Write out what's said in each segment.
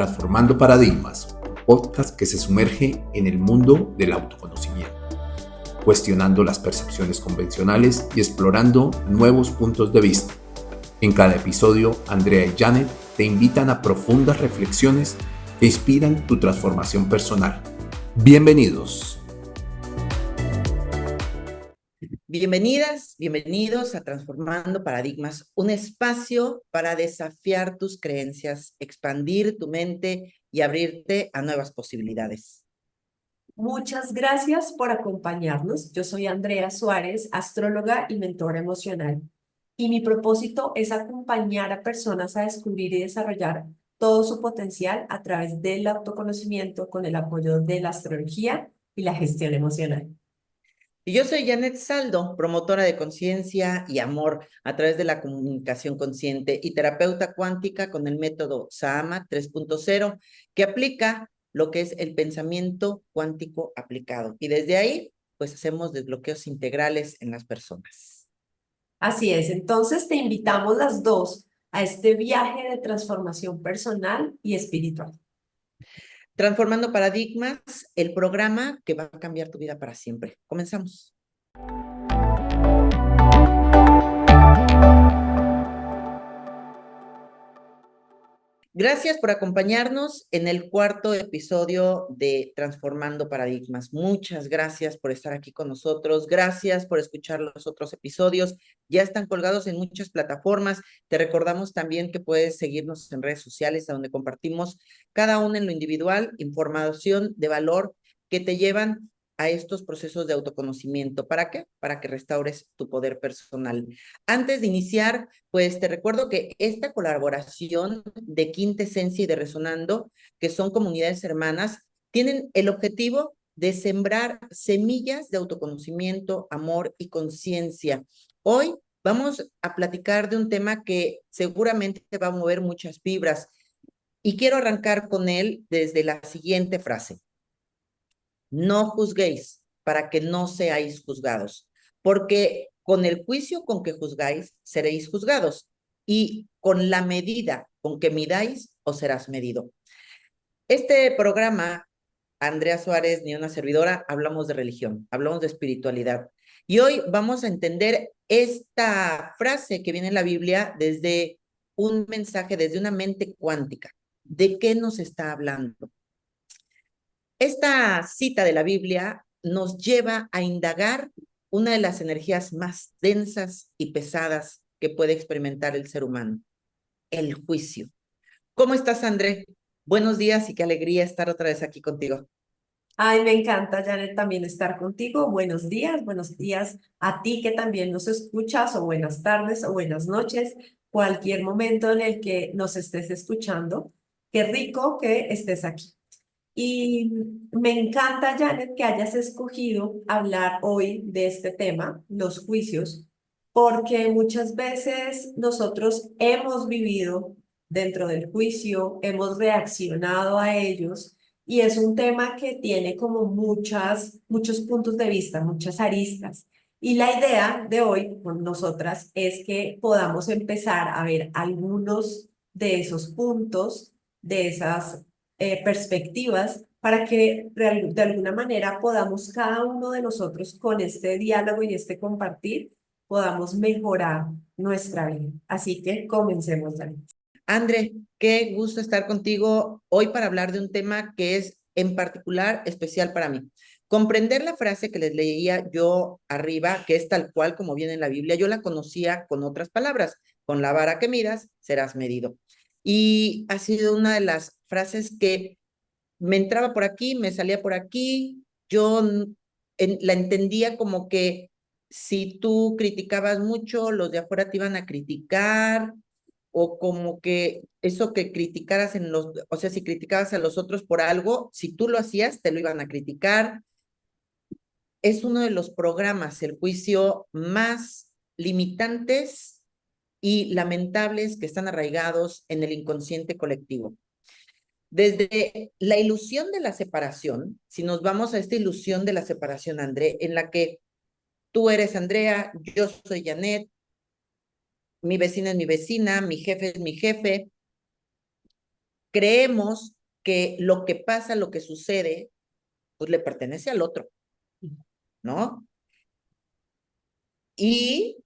Transformando Paradigmas, podcast que se sumerge en el mundo del autoconocimiento, cuestionando las percepciones convencionales y explorando nuevos puntos de vista. En cada episodio, Andrea y Janet te invitan a profundas reflexiones que inspiran tu transformación personal. Bienvenidos. Bienvenidas, bienvenidos a Transformando Paradigmas, un espacio para desafiar tus creencias, expandir tu mente y abrirte a nuevas posibilidades. Muchas gracias por acompañarnos. Yo soy Andrea Suárez, astróloga y mentora emocional. Y mi propósito es acompañar a personas a descubrir y desarrollar todo su potencial a través del autoconocimiento con el apoyo de la astrología y la gestión emocional. Y yo soy Janet Saldo, promotora de conciencia y amor a través de la comunicación consciente y terapeuta cuántica con el método SAMA 3.0, que aplica lo que es el pensamiento cuántico aplicado. Y desde ahí, pues hacemos desbloqueos integrales en las personas. Así es, entonces te invitamos las dos a este viaje de transformación personal y espiritual. Transformando Paradigmas, el programa que va a cambiar tu vida para siempre. Comenzamos. Gracias por acompañarnos en el cuarto episodio de Transformando Paradigmas. Muchas gracias por estar aquí con nosotros. Gracias por escuchar los otros episodios. Ya están colgados en muchas plataformas. Te recordamos también que puedes seguirnos en redes sociales, a donde compartimos cada uno en lo individual información de valor que te llevan a estos procesos de autoconocimiento. ¿Para qué? Para que restaures tu poder personal. Antes de iniciar, pues te recuerdo que esta colaboración de Quinta Esencia y de Resonando, que son comunidades hermanas, tienen el objetivo de sembrar semillas de autoconocimiento, amor y conciencia. Hoy vamos a platicar de un tema que seguramente te va a mover muchas fibras y quiero arrancar con él desde la siguiente frase. No juzguéis para que no seáis juzgados, porque con el juicio con que juzgáis seréis juzgados, y con la medida con que midáis os serás medido. Este programa, Andrea Suárez ni una servidora, hablamos de religión, hablamos de espiritualidad. Y hoy vamos a entender esta frase que viene en la Biblia desde un mensaje, desde una mente cuántica. ¿De qué nos está hablando? Esta cita de la Biblia nos lleva a indagar una de las energías más densas y pesadas que puede experimentar el ser humano, el juicio. ¿Cómo estás, André? Buenos días y qué alegría estar otra vez aquí contigo. Ay, me encanta, Janet, también estar contigo. Buenos días a ti que también nos escuchas, o buenas tardes o buenas noches, cualquier momento en el que nos estés escuchando. Qué rico que estés aquí. Y me encanta, Janet, que hayas escogido hablar hoy de este tema, los juicios, porque muchas veces nosotros hemos vivido dentro del juicio, hemos reaccionado a ellos, y es un tema que tiene como muchos puntos de vista, muchas aristas. Y la idea de hoy con nosotras es que podamos empezar a ver algunos de esos puntos, de esas perspectivas, para que de alguna manera podamos cada uno de nosotros con este diálogo y este compartir, podamos mejorar nuestra vida. Así que comencemos, Dani. André, qué gusto estar contigo hoy para hablar de un tema que es en particular especial para mí. Comprender la frase que les leía yo arriba, que es tal cual como viene en la Biblia, yo la conocía con otras palabras. Con la vara que midas, serás medido. Y ha sido una de las frases que me entraba por aquí, me salía por aquí. Yo la entendía como que si tú criticabas mucho, los de afuera te iban a criticar, o como que eso que criticaras o sea, si criticabas a los otros por algo, si tú lo hacías, te lo iban a criticar. Es uno de los programas, el juicio, más limitantes y lamentables que están arraigados en el inconsciente colectivo. Desde la ilusión de la separación, si nos vamos a esta ilusión de la separación, André, en la que tú eres Andrea, yo soy Janet, mi vecina es mi vecina, mi jefe es mi jefe, creemos que lo que pasa, lo que sucede, pues le pertenece al otro, ¿no? Y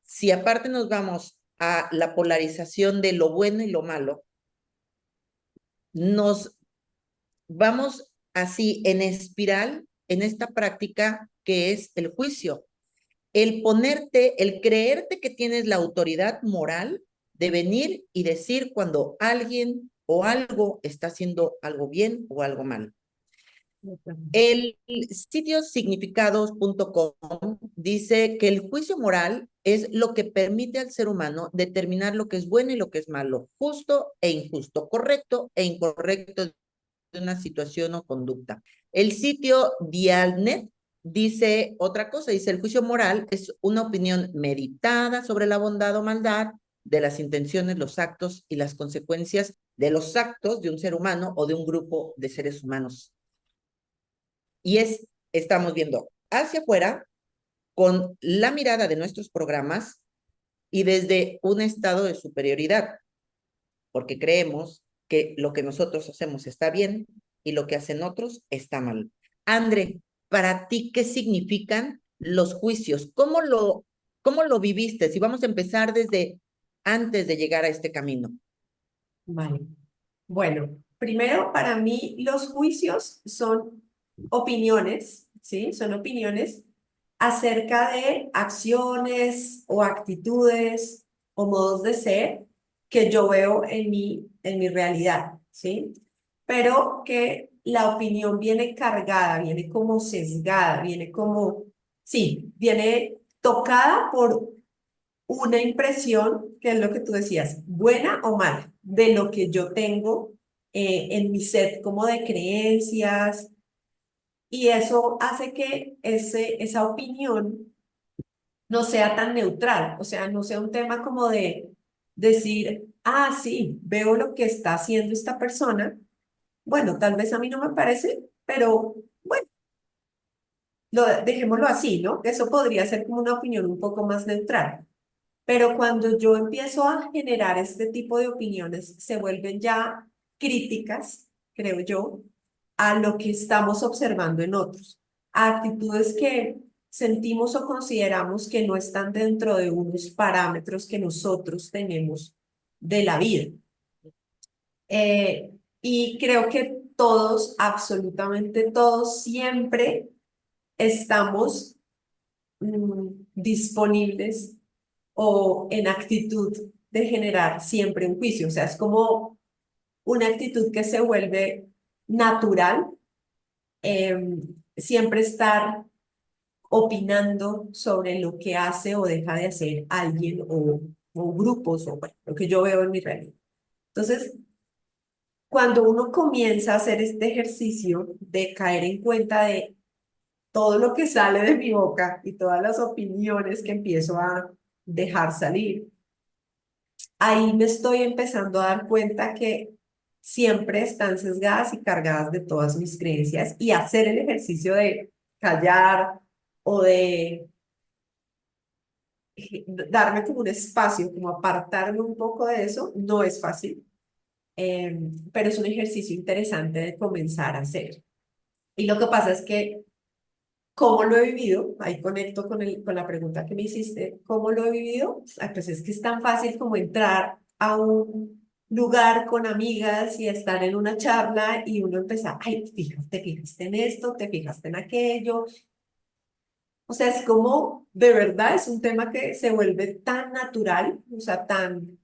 si aparte nos vamos a la polarización de lo bueno y lo malo, nos vamos así en espiral en esta práctica que es el juicio. El ponerte, el creerte que tienes la autoridad moral de venir y decir cuando alguien o algo está haciendo algo bien o algo mal. El sitio significados.com dice que el juicio moral es lo que permite al ser humano determinar lo que es bueno y lo que es malo, justo e injusto, correcto e incorrecto de una situación o conducta. El sitio Dialnet dice otra cosa, dice el juicio moral es una opinión meditada sobre la bondad o maldad de las intenciones, los actos y las consecuencias de los actos de un ser humano o de un grupo de seres humanos. Y estamos viendo hacia afuera con la mirada de nuestros programas y desde un estado de superioridad, porque creemos que lo que nosotros hacemos está bien y lo que hacen otros está mal. André, para ti, ¿qué significan los juicios? ¿Cómo lo viviste? Si vamos a empezar desde antes de llegar a este camino. Vale. Bueno, primero para mí los juicios son opiniones, ¿sí? Son opiniones acerca de acciones o actitudes o modos de ser que yo veo en mi realidad, ¿sí? Pero que la opinión viene cargada, viene como sesgada, viene como, sí, viene tocada por una impresión, que es lo que tú decías, buena o mala, de lo que yo tengo en mi set como de creencias, y eso hace que esa opinión no sea tan neutral, o sea, no sea un tema como de decir, ah, sí, veo lo que está haciendo esta persona, bueno, tal vez a mí no me parece, pero bueno, dejémoslo así, ¿no? Eso podría ser como una opinión un poco más neutral. Pero cuando yo empiezo a generar este tipo de opiniones, se vuelven ya críticas, creo yo, a lo que estamos observando en otros, a actitudes que sentimos o consideramos que no están dentro de unos parámetros que nosotros tenemos de la vida. Y creo que todos, absolutamente todos, siempre estamos disponibles o en actitud de generar siempre un juicio. O sea, es como una actitud que se vuelve natural, siempre estar opinando sobre lo que hace o deja de hacer alguien o grupos o bueno, lo que yo veo en mi realidad. Entonces, cuando uno comienza a hacer este ejercicio de caer en cuenta de todo lo que sale de mi boca y todas las opiniones que empiezo a dejar salir, ahí me estoy empezando a dar cuenta que siempre están sesgadas y cargadas de todas mis creencias, y hacer el ejercicio de callar o de darme como un espacio, como apartarme un poco de eso, no es fácil, pero es un ejercicio interesante de comenzar a hacer. Y lo que pasa es que, ¿cómo lo he vivido? Ahí conecto con la pregunta que me hiciste. ¿Cómo lo he vivido? Ah, pues es que es tan fácil como entrar a un lugar con amigas y estar en una charla y uno empezar, ay, te fijaste en esto, te fijaste en aquello. O sea, es como, de verdad, es un tema que se vuelve tan natural, o sea, tan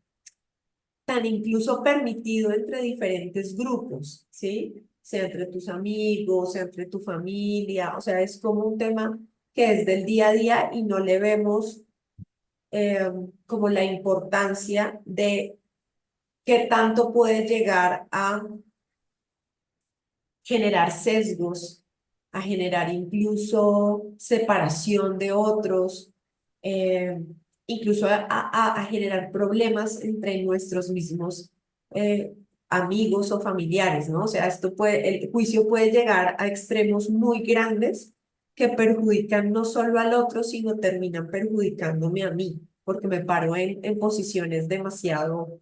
incluso permitido entre diferentes grupos, ¿sí? Sea entre tus amigos, sea entre tu familia, o sea, es como un tema que es del día a día y no le vemos como la importancia de qué tanto puede llegar a generar sesgos, a generar incluso separación de otros, eh, incluso a generar problemas entre nuestros mismos eh, amigos o familiares, ¿no? O sea, el juicio puede llegar a extremos muy grandes que perjudican no solo al otro, sino terminan perjudicándome a mí, porque me paro en posiciones demasiado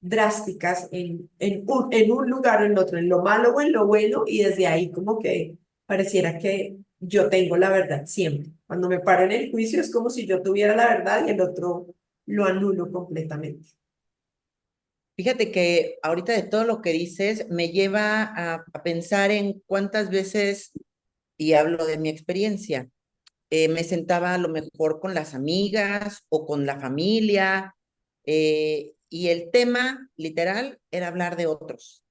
drásticas en un lugar o en otro, en lo malo o en lo bueno, y desde ahí como que pareciera que yo tengo la verdad siempre. Cuando me paro en el juicio es como si yo tuviera la verdad y el otro lo anulo completamente. Fíjate que ahorita de todo lo que dices me lleva a pensar en cuántas veces, y hablo de mi experiencia, me sentaba a lo mejor con las amigas o con la familia, y el tema literal era hablar de otros.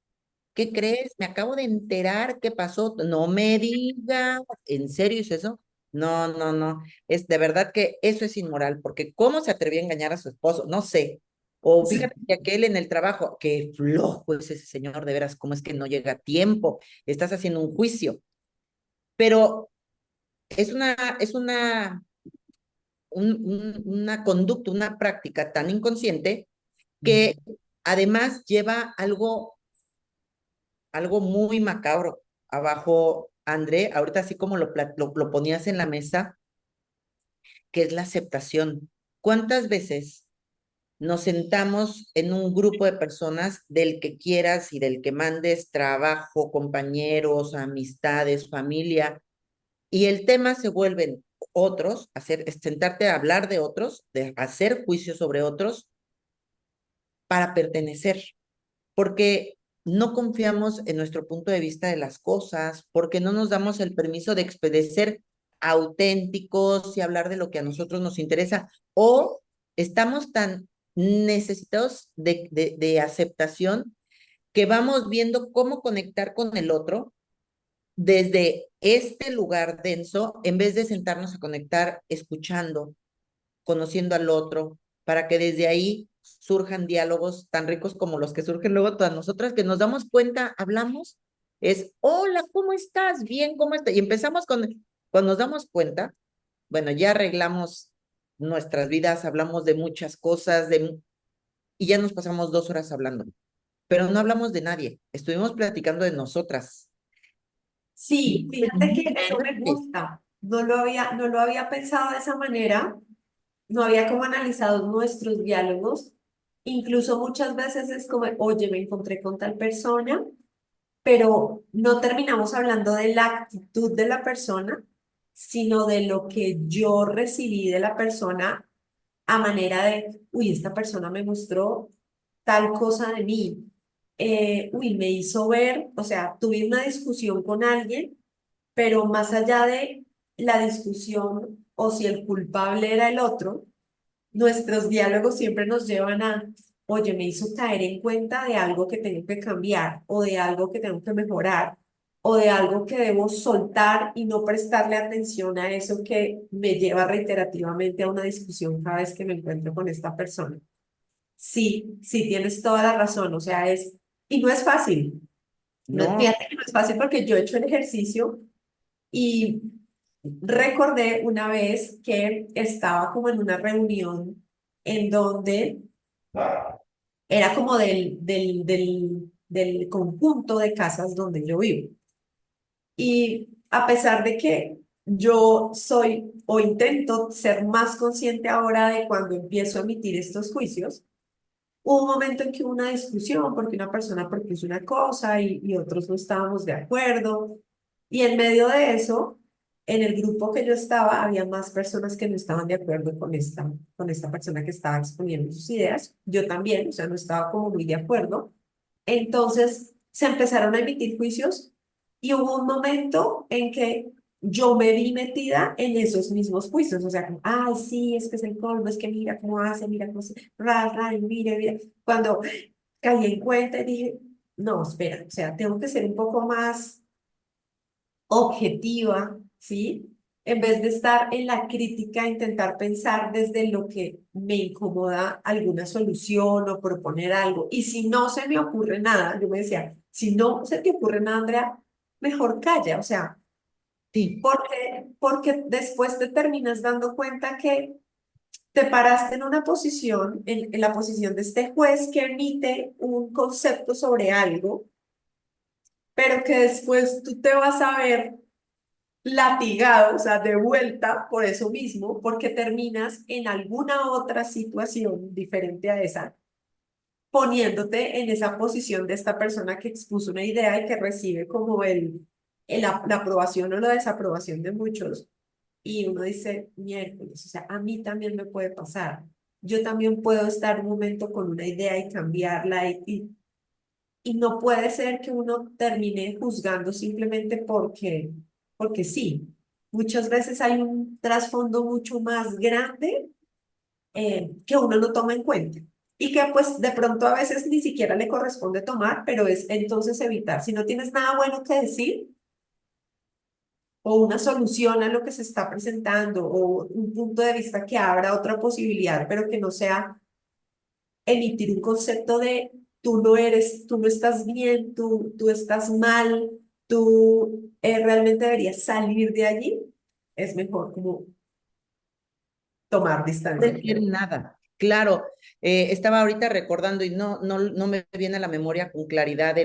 ¿Qué crees? Me acabo de enterar qué pasó. No me digas, ¿en serio es eso? No, no, no. Es de verdad que eso es inmoral, porque ¿cómo se atrevió a engañar a su esposo? No sé. O Sí. fíjate que aquel en el trabajo, qué flojo es ese señor, de veras, ¿cómo es que no llega a tiempo? Estás haciendo un juicio. Pero es una conducta, una práctica tan inconsciente que además lleva algo muy macabro abajo, André, ahorita así como lo ponías en la mesa, que es la aceptación. ¿Cuántas veces nos sentamos en un grupo de personas del que quieras y del que mandes trabajo, compañeros, amistades, familia, y el tema se vuelven otros, sentarte a hablar de otros, de hacer juicios sobre otros para pertenecer? Porque no confiamos en nuestro punto de vista de las cosas, porque no nos damos el permiso de ser auténticos y hablar de lo que a nosotros nos interesa, o estamos tan necesitados de aceptación que vamos viendo cómo conectar con el otro desde este lugar denso, en vez de sentarnos a conectar escuchando, conociendo al otro, para que desde ahí surjan diálogos tan ricos como los que surgen luego todas nosotras, que nos damos cuenta, hablamos, es, hola, ¿cómo estás? Bien, ¿cómo estás? Y empezamos cuando nos damos cuenta, bueno, ya arreglamos nuestras vidas, hablamos de muchas cosas, y ya nos pasamos 2 horas hablando, pero no hablamos de nadie, estuvimos platicando de nosotras. Sí, fíjate que eso me Impresionante. gusta. No lo había pensado de esa manera, no había como analizado nuestros diálogos. Incluso muchas veces es como, oye, me encontré con tal persona, pero no terminamos hablando de la actitud de la persona, sino de lo que yo recibí de la persona a manera de, uy, esta persona me mostró tal cosa de mí. Uy, me hizo ver, o sea, tuve una discusión con alguien, pero más allá de la discusión o si el culpable era el otro, nuestros diálogos siempre nos llevan a, oye, me hizo caer en cuenta de algo que tengo que cambiar o de algo que tengo que mejorar o de algo que debo soltar y no prestarle atención a eso que me lleva reiterativamente a una discusión cada vez que me encuentro con esta persona. Sí, sí, tienes toda la razón, o sea, y no es fácil. No, No, fíjate que no es fácil porque yo he hecho el ejercicio y recordé una vez que estaba como en una reunión en donde era como del conjunto de casas donde yo vivo. Y a pesar de que yo soy o intento ser más consciente ahora de cuando empiezo a emitir estos juicios, hubo un momento en que hubo una discusión porque una persona propuso una cosa y otros no estábamos de acuerdo. Y en medio de eso, en el grupo que yo estaba, había más personas que no estaban de acuerdo con esta persona que estaba exponiendo sus ideas. Yo también, o sea, no estaba como muy de acuerdo. Entonces se empezaron a emitir juicios y hubo un momento en que yo me vi metida en esos mismos juicios, o sea, como, ay, sí, es que es el colmo, es que mira cómo hace, mira cómo se, y mira, mira. Cuando caí en cuenta y dije, no, espera, o sea, tengo que ser un poco más objetiva, ¿sí? En vez de estar en la crítica, intentar pensar desde lo que me incomoda alguna solución o proponer algo. Y si no se me ocurre nada, yo me decía, si no se te ocurre nada, Andrea, mejor calla, o sea, sí, porque después te terminas dando cuenta que te paraste en una posición, en la posición de este juez que emite un concepto sobre algo, pero que después tú te vas a ver latigado, o sea, de vuelta por eso mismo, porque terminas en alguna otra situación diferente a esa, poniéndote en esa posición de esta persona que expuso una idea y que recibe como la aprobación o la desaprobación de muchos. Y uno dice, miércoles, o sea, a mí también me puede pasar. Yo también puedo estar un momento con una idea y cambiarla y no puede ser que uno termine juzgando simplemente porque sí. Muchas veces hay un trasfondo mucho más grande que uno no toma en cuenta y que pues de pronto a veces ni siquiera le corresponde tomar, pero es entonces evitar. Si no tienes nada bueno que decir o una solución a lo que se está presentando o un punto de vista que abra otra posibilidad, pero que no sea emitir un concepto de tú no eres, tú no estás bien, tú estás mal, tú realmente deberías salir de allí, es mejor como tomar distancia, Decir creo. nada. Claro, estaba ahorita recordando y no me viene a la memoria con claridad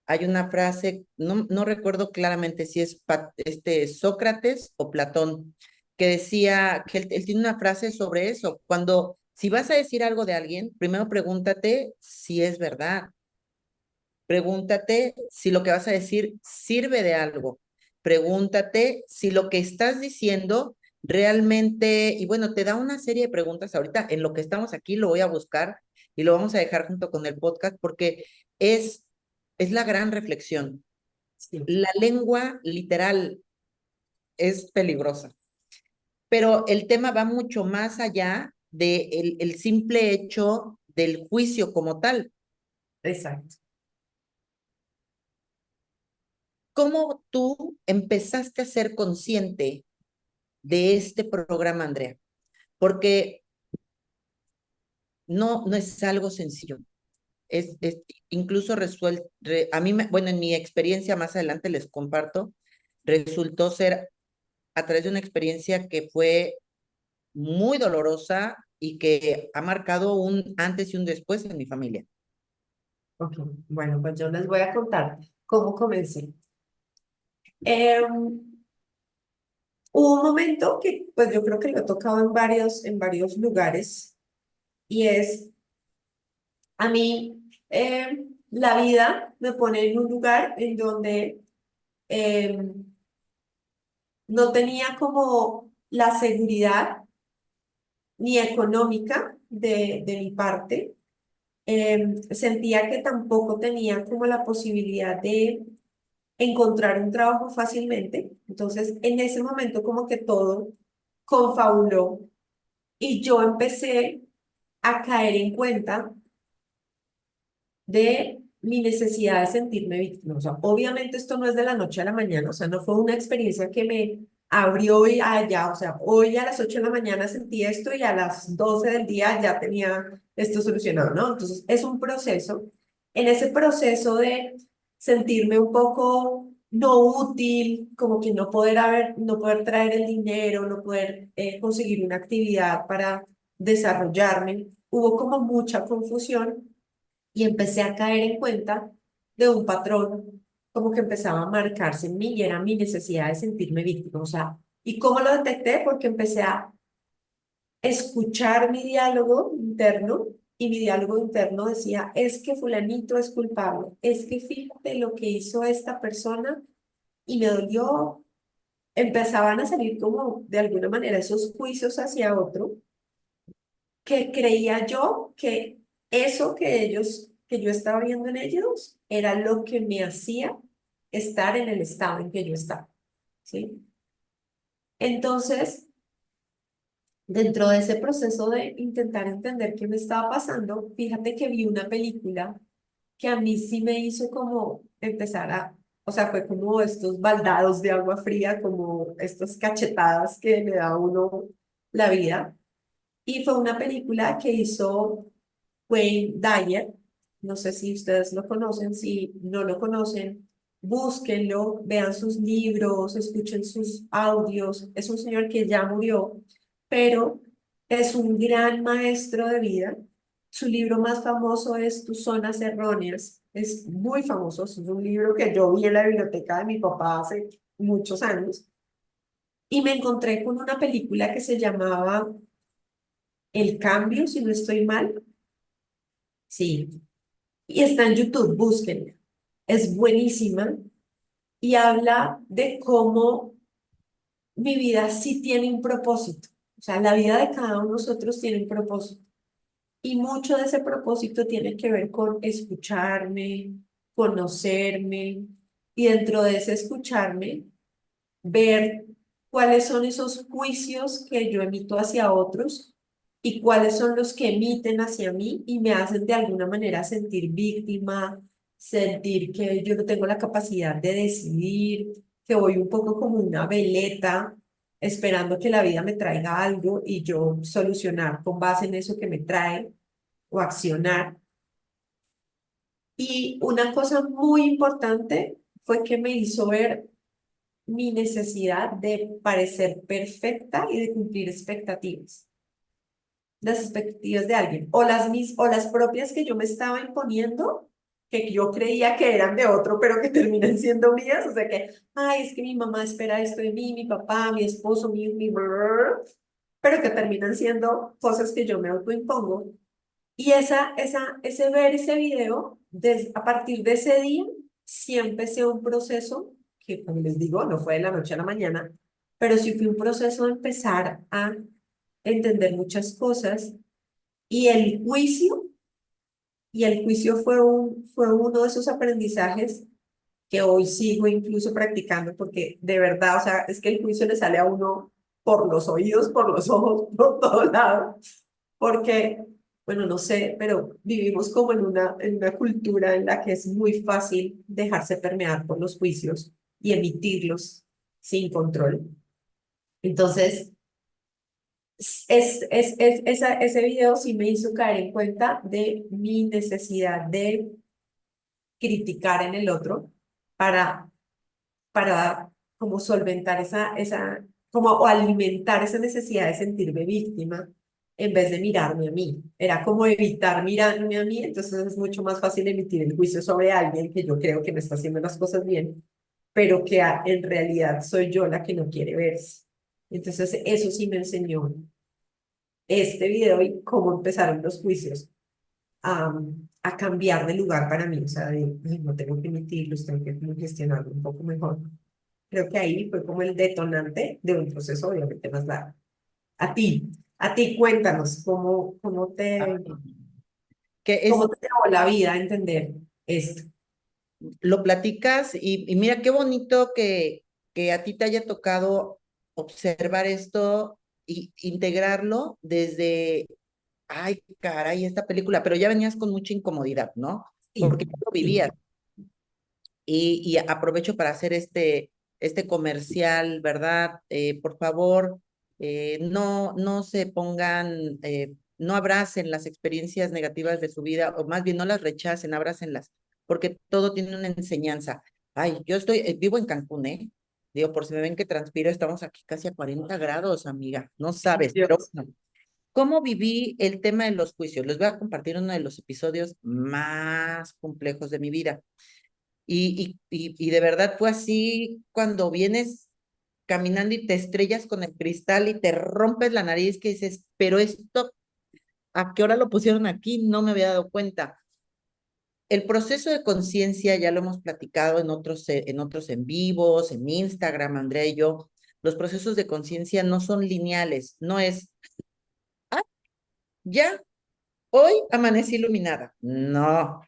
hay una frase, no recuerdo claramente si es Sócrates o Platón, que decía que él tiene una frase sobre eso. Si vas a decir algo de alguien, primero pregúntate si es verdad. Pregúntate si lo que vas a decir sirve de algo. Pregúntate si lo que estás diciendo realmente, y bueno, te da una serie de preguntas ahorita, en lo que estamos aquí lo voy a buscar y lo vamos a dejar junto con el podcast porque es, es la gran reflexión. Sí, La lengua literal es peligrosa, pero el tema va mucho más allá de el simple hecho del juicio como tal. exacto. ¿Cómo tú empezaste a ser consciente de este programa, Andrea? Porque no es algo sencillo. Es incluso resuelto, a mí, bueno, en mi experiencia más adelante les comparto, resultó ser a través de una experiencia que fue muy dolorosa y que ha marcado un antes y un después en mi familia. Ok, bueno, pues yo les voy a contar cómo comencé. Em, Hubo un momento que pues yo creo que lo he tocado en varios lugares y es a mí la vida me pone en un lugar en donde em, no tenía como la seguridad ni económica de mi parte. Sentía que tampoco tenía como la posibilidad de encontrar un trabajo fácilmente. Entonces, en ese momento como que todo confabuló y yo empecé a caer en cuenta de mi necesidad de sentirme víctima. O sea, obviamente esto no es de la noche a la mañana, o sea, no fue una experiencia que me abrió y allá, o sea, hoy a las 8 de la mañana sentí esto y a las 12 del día ya tenía esto solucionado, ¿no? Entonces, es un proceso. En ese proceso de sentirme un poco no útil, como que no poder traer el dinero, no poder conseguir una actividad para desarrollarme, hubo como mucha confusión y empecé a caer en cuenta de un patrón como que empezaba a marcarse en mí y era mi necesidad de sentirme víctima. O sea, ¿y cómo lo detecté? Porque empecé a escuchar mi diálogo interno y mi diálogo interno decía, es que fulanito es culpable, es que fíjate lo que hizo esta persona y me dolió. Empezaban a salir como de alguna manera esos juicios hacia otro que creía yo que eso que yo estaba viendo en ellos, era lo que me hacía estar en el estado en que yo estaba, ¿sí? Entonces, dentro de ese proceso de intentar entender qué me estaba pasando, fíjate que vi una película que a mí sí me hizo como empezar o sea, fue como estos baldados de agua fría, como estas cachetadas que le da a uno la vida. Y fue una película que hizo Wayne Dyer. No sé si ustedes lo conocen, si no lo conocen, búsquenlo, vean sus libros, escuchen sus audios. Es un señor que ya murió, pero es un gran maestro de vida. Su libro más famoso es Tus zonas erróneas. Es muy famoso, es un libro que yo vi en la biblioteca de mi papá hace muchos años. Y me encontré con una película que se llamaba El Cambio, si no estoy mal, Sí, y está en YouTube, búsquenla. Es buenísima y habla de cómo mi vida sí tiene un propósito. O sea, la vida de cada uno de nosotros tiene un propósito. Y mucho de ese propósito tiene que ver con escucharme, conocerme y dentro de ese escucharme, ver cuáles son esos juicios que yo emito hacia otros y cuáles son los que emiten hacia mí y me hacen de alguna manera sentir víctima, sentir que yo no tengo la capacidad de decidir, que voy un poco como una veleta esperando que la vida me traiga algo y yo solucionar con base en eso que me trae o accionar. Y una cosa muy importante fue que me hizo ver mi necesidad de parecer perfecta y de cumplir expectativas, las expectativas de alguien, o las propias que yo me estaba imponiendo, que yo creía que eran de otro, pero que terminan siendo mías, o sea que, ay, es que mi mamá espera esto de mí, mi papá, mi esposo, mi brr, pero que terminan siendo cosas que yo me autoimpongo. Y ese ver ese video, a partir de ese día, sí empecé un proceso que, como les digo, no fue de la noche a la mañana, pero sí fue un proceso de empezar a entender muchas cosas y el juicio fue uno de esos aprendizajes que hoy sigo incluso practicando porque de verdad, o sea, es que el juicio le sale a uno por los oídos, por los ojos, por todos lados porque, bueno, no sé, pero vivimos como en una cultura en la que es muy fácil dejarse permear por los juicios y emitirlos sin control. Entonces, ese video sí me hizo caer en cuenta de mi necesidad de criticar en el otro para, para como solventar como o alimentar esa necesidad de sentirme víctima en vez de mirarme a mí. Era como evitar mirarme a mí, entonces es mucho más fácil emitir el juicio sobre alguien que yo creo que no está haciendo las cosas bien, pero que en realidad soy yo la que no quiere verse. Entonces eso sí me enseñó este video y cómo empezaron los juicios a cambiar de lugar para mí, o sea, "Ay, no tengo que emitirlos, tengo que como gestionarlo un poco mejor". Creo que ahí fue como el detonante de un proceso obviamente más largo. A ti cuéntanos Ay, que cómo es, te llevó la vida a entender esto. lo platicas y mira qué bonito que a ti te haya tocado observar esto y integrarlo desde, ay, caray, esta película, pero ya venías con mucha incomodidad, ¿no? Sí, Porque ya lo sí. vivías. Y aprovecho para hacer este comercial, ¿verdad? Por favor, no se pongan, no abracen las experiencias negativas de su vida, o más bien no las rechacen, abrácenlas, porque todo tiene una enseñanza. Ay, yo vivo en Cancún, ¿eh? Digo, por si me ven que transpiro, estamos aquí casi a 40 grados, amiga, no sabes, pero Dios. no. ¿Cómo viví el tema de los juicios? Les voy a compartir uno de los episodios más complejos de mi vida. Y de verdad fue así cuando vienes caminando y te estrellas con el cristal y te rompes la nariz que dices, pero esto, ¿a qué hora lo pusieron aquí? No me había dado cuenta. El proceso de conciencia ya lo hemos platicado en otros en vivos, en Instagram, Andrea y yo. Los procesos de conciencia no son lineales, no es, ah, ya, hoy amanecí iluminada. No,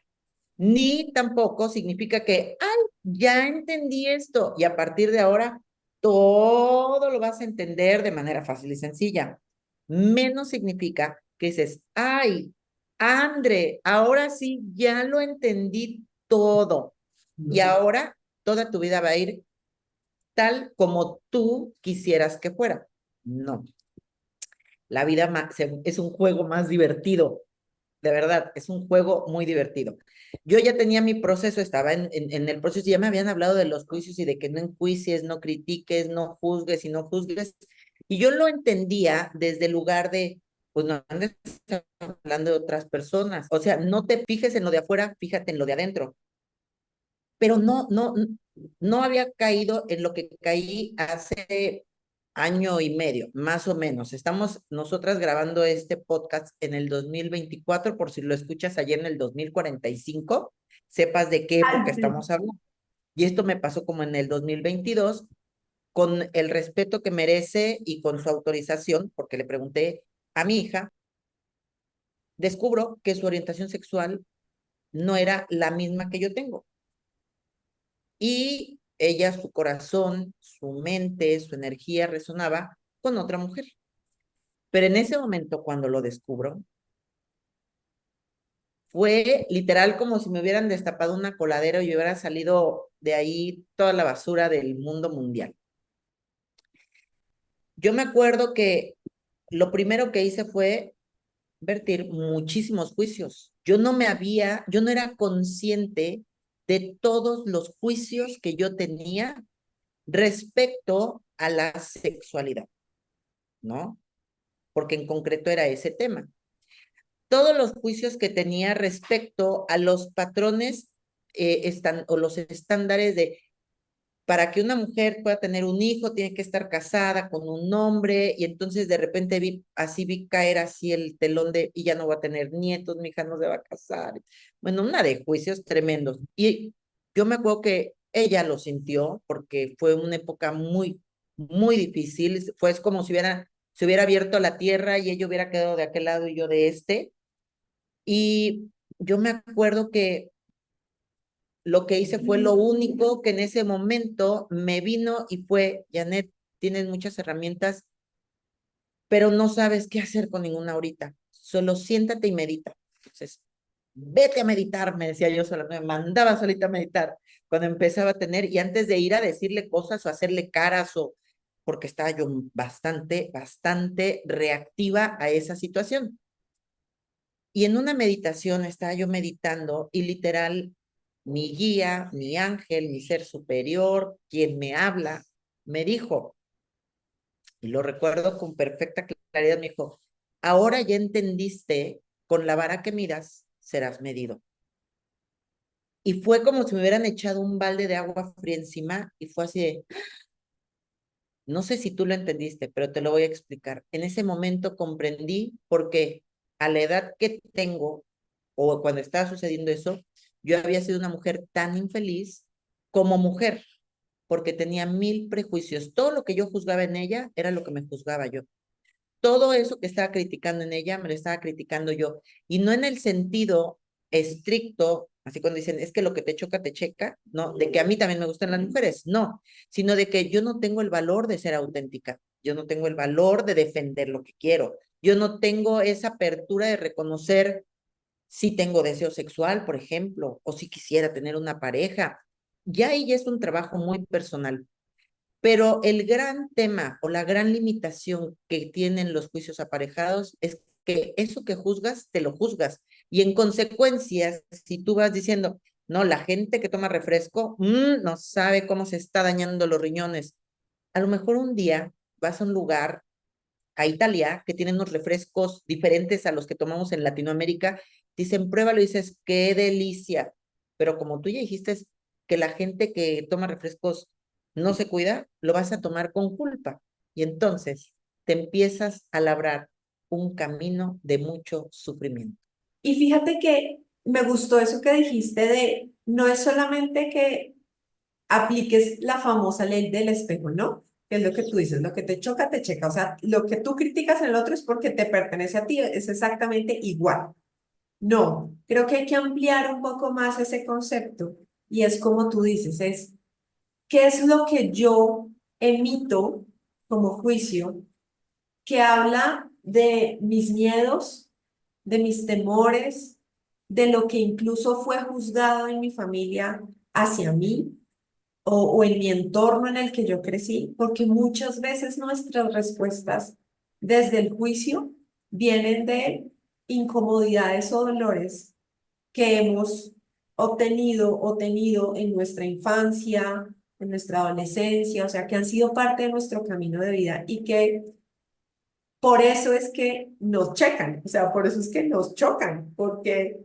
ni tampoco significa que, ay, ya entendí esto y a partir de ahora todo lo vas a entender de manera fácil y sencilla. Menos significa que dices, ay, André, ahora sí ya lo entendí todo y ahora toda tu vida va a ir tal como tú quisieras que fuera. No, la vida es un juego más divertido, de verdad, es un juego muy divertido. Yo ya tenía mi proceso, estaba en el proceso, ya me habían hablado de los juicios y de que no enjuicies, no critiques, no juzgues y no juzgues. Y yo lo entendía desde el lugar de, pues no andes hablando de otras personas. O sea, no te fijes en lo de afuera, fíjate en lo de adentro. Pero no había caído en lo que caí hace año y medio, más o menos. Estamos nosotras grabando este podcast en el 2024, por si lo escuchas ayer en el 2045, sepas de qué Ay, época sí. estamos hablando. Y esto me pasó como en el 2022, con el respeto que merece y con su autorización, porque le pregunté a mi hija, descubro que su orientación sexual no era la misma que yo tengo. Y ella, su corazón, su mente, su energía resonaba con otra mujer. Pero en ese momento, cuando lo descubro, fue literal como si me hubieran destapado una coladera y hubiera salido de ahí toda la basura del mundo mundial. Yo me acuerdo que lo primero que hice fue vertir muchísimos juicios. Yo no era consciente de todos los juicios que yo tenía respecto a la sexualidad, ¿no? Porque en concreto era ese tema. Todos los juicios que tenía respecto a los patrones o los estándares de para que una mujer pueda tener un hijo, tiene que estar casada con un hombre, y entonces de repente vi caer así el telón de, y ya no va a tener nietos, mi hija no se va a casar. Bueno, una de juicios tremendos. Y yo me acuerdo que ella lo sintió, porque fue una época muy, muy difícil. Fue como si se hubiera abierto la tierra y ella hubiera quedado de aquel lado y yo de este. Y yo me acuerdo que lo que hice fue lo único que en ese momento me vino y fue, Janet, tienes muchas herramientas, pero no sabes qué hacer con ninguna ahorita. Solo siéntate y medita. Entonces, vete a meditar, me decía yo sola, me mandaba solita a meditar cuando empezaba a tener, y antes de ir a decirle cosas o hacerle caras porque estaba yo bastante, bastante reactiva a esa situación. Y en una meditación estaba yo meditando y literal mi guía, mi ángel, mi ser superior, quien me habla, me dijo, y lo recuerdo con perfecta claridad, me dijo, ahora ya entendiste, con la vara que miras, serás medido. Y fue como si me hubieran echado un balde de agua fría encima y fue así de, no sé si tú lo entendiste, pero te lo voy a explicar. En ese momento comprendí por qué a la edad que tengo, o cuando estaba sucediendo eso, yo había sido una mujer tan infeliz como mujer, porque tenía 1000 prejuicios. Todo lo que yo juzgaba en ella era lo que me juzgaba yo. Todo eso que estaba criticando en ella, me lo estaba criticando yo. Y no en el sentido estricto, así cuando dicen, es que lo que te choca, te checa, no, de que a mí también me gustan las mujeres, no, sino de que yo no tengo el valor de ser auténtica, yo no tengo el valor de defender lo que quiero, yo no tengo esa apertura de reconocer si tengo deseo sexual, por ejemplo, o si quisiera tener una pareja. Ya ahí ya es un trabajo muy personal. Pero el gran tema o la gran limitación que tienen los juicios aparejados es que eso que juzgas, te lo juzgas. Y en consecuencia, si tú vas diciendo, no, la gente que toma refresco no sabe cómo se está dañando los riñones. A lo mejor un día vas a un lugar, a Italia, que tienen unos refrescos diferentes a los que tomamos en Latinoamérica, dicen, pruébalo y dices, qué delicia. Pero como tú ya dijiste que la gente que toma refrescos no se cuida, lo vas a tomar con culpa. Y entonces te empiezas a labrar un camino de mucho sufrimiento. Y fíjate que me gustó eso que dijiste de, no es solamente que apliques la famosa ley del espejo, ¿no? Que es lo que tú dices, lo que te choca, te checa. O sea, lo que tú criticas en el otro es porque te pertenece a ti, es exactamente igual. No, creo que hay que ampliar un poco más ese concepto y es como tú dices, es qué es lo que yo emito como juicio que habla de mis miedos, de mis temores, de lo que incluso fue juzgado en mi familia hacia mí o en mi entorno en el que yo crecí, porque muchas veces nuestras respuestas desde el juicio vienen de incomodidades o dolores que hemos obtenido o tenido en nuestra infancia, en nuestra adolescencia, o sea, que han sido parte de nuestro camino de vida y que por eso es que nos checan, o sea, por eso es que nos chocan, porque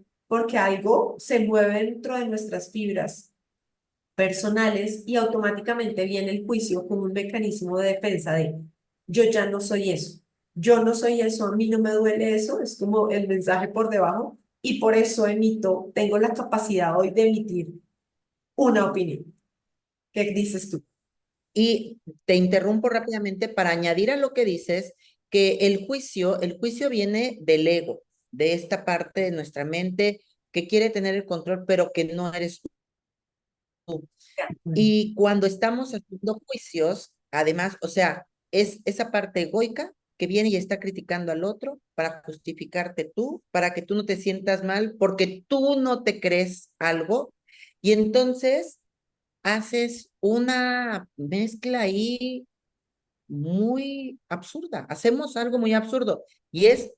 algo se mueve dentro de nuestras fibras personales y automáticamente viene el juicio como un mecanismo de defensa de yo ya no soy eso. Yo no soy eso, a mí no me duele eso, es como el mensaje por debajo, y por eso tengo la capacidad hoy de emitir una opinión. ¿Qué dices tú? Y te interrumpo rápidamente para añadir a lo que dices que el juicio viene del ego, de esta parte de nuestra mente que quiere tener el control, pero que no eres tú. Y cuando estamos haciendo juicios, además, o sea, es esa parte egoica que viene y está criticando al otro para justificarte tú, para que tú no te sientas mal, porque tú no te crees algo. Y entonces haces una mezcla ahí muy absurda. Hacemos algo muy absurdo. Y es,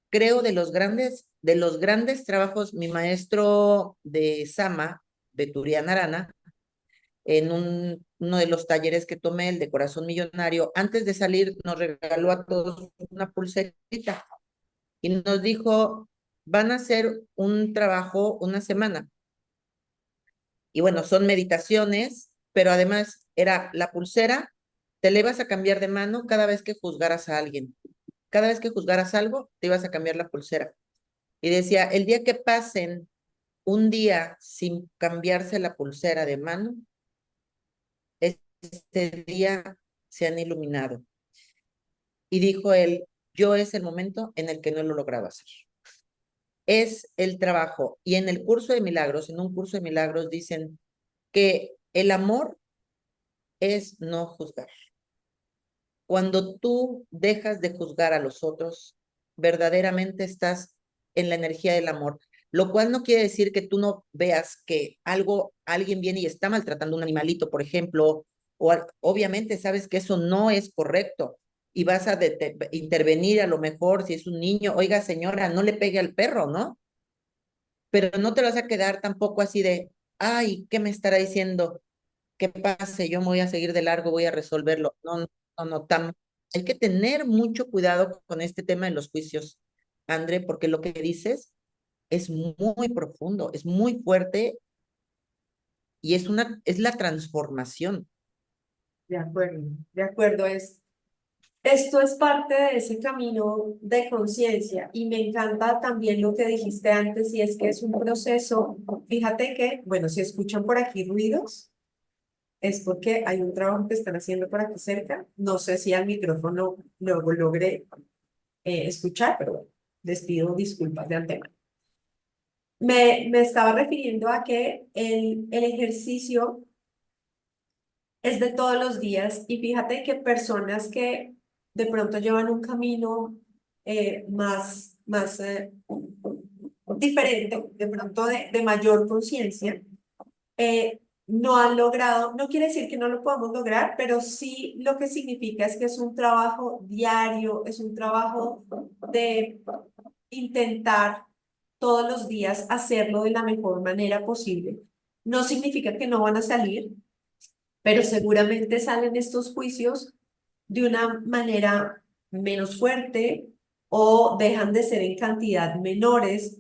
creo, de los grandes trabajos, mi maestro de Sama, Beturiana Arana, en uno de los talleres que tomé, el de Corazón Millonario, antes de salir nos regaló a todos una pulserita y nos dijo, van a hacer un trabajo una semana. Y bueno, son meditaciones, pero además era la pulsera, te la ibas a cambiar de mano cada vez que juzgaras a alguien. Cada vez que juzgaras algo, te ibas a cambiar la pulsera. Y decía, el día que pasen un día sin cambiarse la pulsera de mano, este día se han iluminado. Y dijo él, yo es el momento en el que no lo lograba hacer. Es el trabajo. Y en el curso de milagros, en un curso de milagros, dicen que el amor es no juzgar. Cuando tú dejas de juzgar a los otros, verdaderamente estás en la energía del amor. Lo cual no quiere decir que tú no veas que alguien viene y está maltratando a un animalito, por ejemplo, o obviamente sabes que eso no es correcto y vas a intervenir a lo mejor si es un niño, oiga señora, no le pegue al perro, ¿no? Pero no te vas a quedar tampoco así de, ay, ¿qué me estará diciendo? ¿Qué pase? Yo me voy a seguir de largo, voy a resolverlo. No, no, no, no, hay que tener mucho cuidado con este tema de los juicios, André, porque lo que dices es muy profundo, es muy fuerte y es la transformación. De acuerdo, esto es parte de ese camino de conciencia y me encanta también lo que dijiste antes y es que es un proceso, fíjate que, bueno, si escuchan por aquí ruidos, es porque hay un trabajo que están haciendo por aquí cerca, no sé si al micrófono luego logré escuchar, pero bueno, les pido disculpas de antemano. Me estaba refiriendo a que el ejercicio es de todos los días y fíjate que personas que de pronto llevan un camino más diferente, de pronto de mayor conciencia, no han logrado, no quiere decir que no lo podamos lograr, pero sí lo que significa es que es un trabajo diario, es un trabajo de intentar todos los días hacerlo de la mejor manera posible. No significa que no van a salir, pero seguramente salen estos juicios de una manera menos fuerte o dejan de ser en cantidad menores.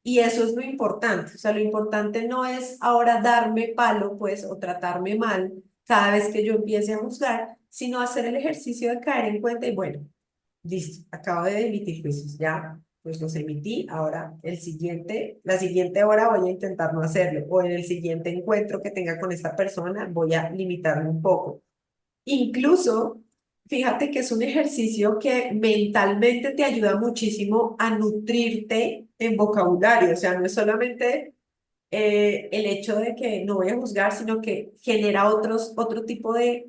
Y eso es lo importante. O sea, lo importante no es ahora darme palo, pues, o tratarme mal cada vez que yo empiece a juzgar, sino hacer el ejercicio de caer en cuenta y bueno, listo, acabo de emitir juicios, ya, pues los emití, ahora la siguiente hora voy a intentar no hacerlo, o en el siguiente encuentro que tenga con esta persona voy a limitarme un poco. Incluso, fíjate que es un ejercicio que mentalmente te ayuda muchísimo a nutrirte en vocabulario, o sea, no es solamente el hecho de que no voy a juzgar, sino que genera otro tipo de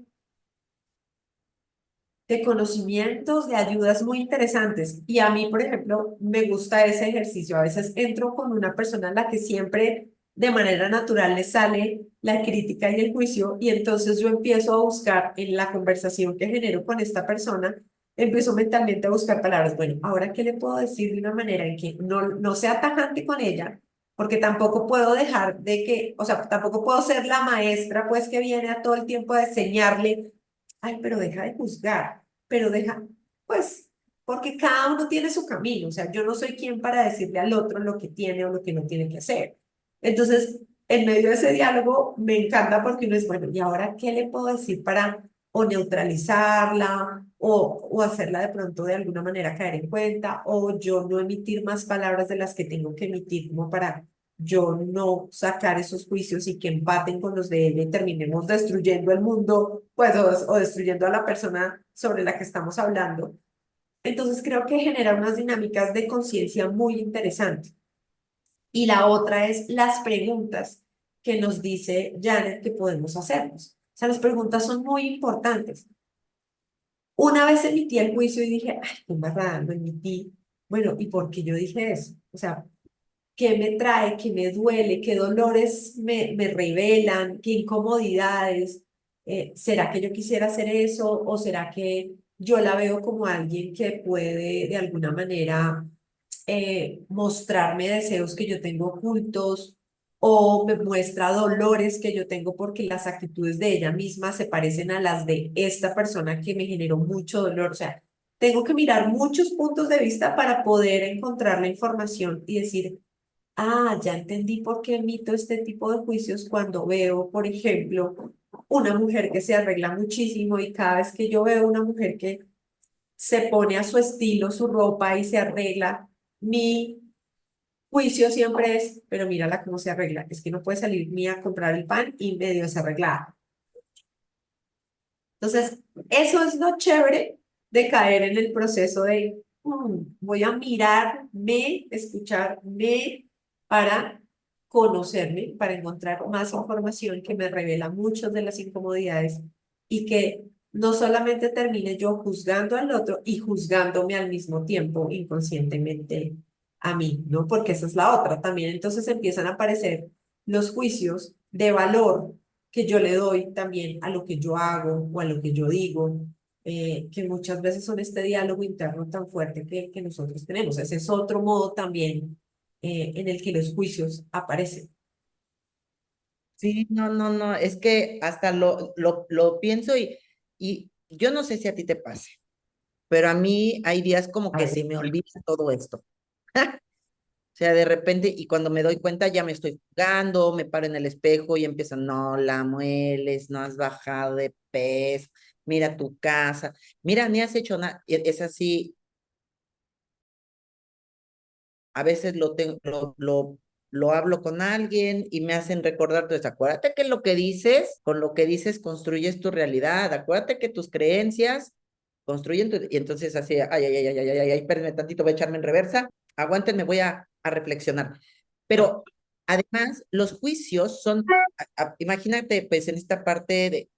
conocimientos, de ayudas muy interesantes. Y a mí, por ejemplo, me gusta ese ejercicio. A veces entro con una persona a la que siempre de manera natural le sale la crítica y el juicio, y entonces yo empiezo a buscar en la conversación que genero con esta persona, empiezo mentalmente a buscar palabras. Bueno, ahora, ¿qué le puedo decir de una manera en que no sea tajante con ella? Porque tampoco puedo dejar de que, o sea, tampoco puedo ser la maestra, pues, que viene a todo el tiempo a enseñarle, ay, pero deja de juzgar, pero deja, pues, porque cada uno tiene su camino, o sea, yo no soy quien para decirle al otro lo que tiene o lo que no tiene que hacer. Entonces, en medio de ese diálogo, me encanta porque uno es, bueno, ¿y ahora qué le puedo decir para o neutralizarla, o hacerla de pronto de alguna manera caer en cuenta, o yo no emitir más palabras de las que tengo que emitir como para yo no sacar esos juicios y que empaten con los de ella y terminemos destruyendo el mundo, pues, o destruyendo a la persona sobre la que estamos hablando. Entonces creo que genera unas dinámicas de conciencia muy interesantes. Y la otra es las preguntas que nos dice Janet que podemos hacernos. O sea, las preguntas son muy importantes. Una vez emití el juicio y dije, ay, qué embarrada, lo emití. Bueno, ¿y por qué yo dije eso? O sea, ¿qué me trae? ¿Qué me duele? ¿Qué dolores me revelan? ¿Qué incomodidades? ¿Será que yo quisiera hacer eso? ¿O será que yo la veo como alguien que puede de alguna manera mostrarme deseos que yo tengo ocultos o me muestra dolores que yo tengo porque las actitudes de ella misma se parecen a las de esta persona que me generó mucho dolor? O sea, tengo que mirar muchos puntos de vista para poder encontrar la información y decir, ah, ya entendí por qué emito este tipo de juicios cuando veo, por ejemplo, una mujer que se arregla muchísimo y cada vez que yo veo una mujer que se pone a su estilo su ropa y se arregla, mi juicio siempre es, pero mírala cómo se arregla, es que no puede salir ni a comprar el pan y medio desarreglada. Entonces, eso es lo chévere de caer en el proceso de voy a mirarme, escucharme para conocerme, para encontrar más información que me revela muchas de las incomodidades y que no solamente termine yo juzgando al otro y juzgándome al mismo tiempo inconscientemente a mí, ¿no? Porque esa es la otra también. Entonces empiezan a aparecer los juicios de valor que yo le doy también a lo que yo hago o a lo que yo digo, que muchas veces son este diálogo interno tan fuerte que nosotros tenemos. Ese es otro modo también en el que los juicios aparecen. Sí, no, no, no, es que hasta lo pienso y yo no sé si a ti te pase, pero a mí hay días como A que ver, se me olvida todo esto. O sea, de repente, y cuando me doy cuenta ya me estoy jugando, me paro en el espejo y empiezo, no la mueles, no has bajado de peso, mira tu casa, mira, ni has hecho nada. Es así, a veces lo hablo con alguien y me hacen recordar, entonces acuérdate que lo que dices, con lo que dices construyes tu realidad, acuérdate que tus creencias construyen tu, y entonces así, ay, espérenme tantito, voy a echarme en reversa, aguántenme, voy a reflexionar. Pero además, los juicios son, imagínate, pues en esta parte de,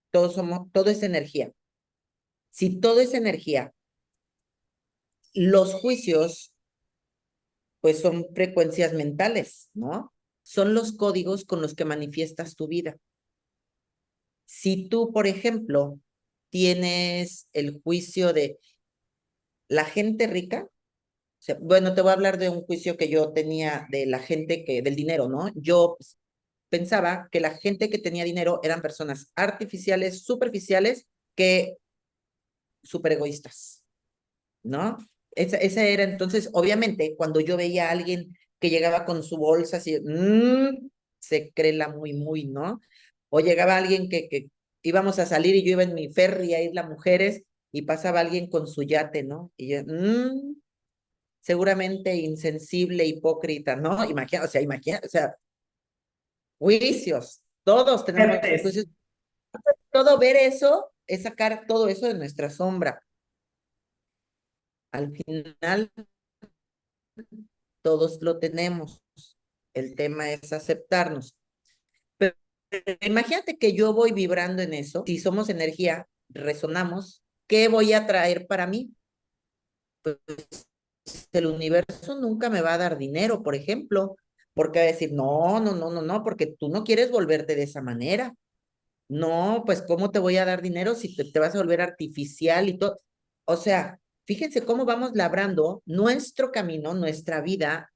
todo es energía. Si todo es energía, los juicios pues son frecuencias mentales, ¿no? Son los códigos con los que manifiestas tu vida. Si tú, por ejemplo, tienes el juicio de la gente rica, o sea, bueno, te voy a hablar de un juicio que yo tenía de la gente que, del dinero, ¿no? Yo pensaba que la gente que tenía dinero eran personas artificiales, superficiales, que súper egoístas, ¿no? Esa era entonces, obviamente, cuando yo veía a alguien que llegaba con su bolsa así, se cree la muy, muy, ¿no? O llegaba alguien que íbamos a salir y yo iba en mi ferry a ir las mujeres y pasaba alguien con su yate, ¿no? Y yo, seguramente insensible, hipócrita, ¿no? Imagina, o sea, juicios, todos tenemos fuertes. juicios. Todo ver eso es sacar todo eso de nuestra sombra. Al final, todos lo tenemos. El tema es aceptarnos. Pero imagínate que yo voy vibrando en eso. Si somos energía, resonamos. ¿Qué voy a traer para mí? Pues el universo nunca me va a dar dinero, por ejemplo, porque va a decir, no, no, no, no, no, porque tú no quieres volverte de esa manera. No, pues ¿cómo te voy a dar dinero si te vas a volver artificial y todo? O sea, fíjense cómo vamos labrando nuestro camino, nuestra vida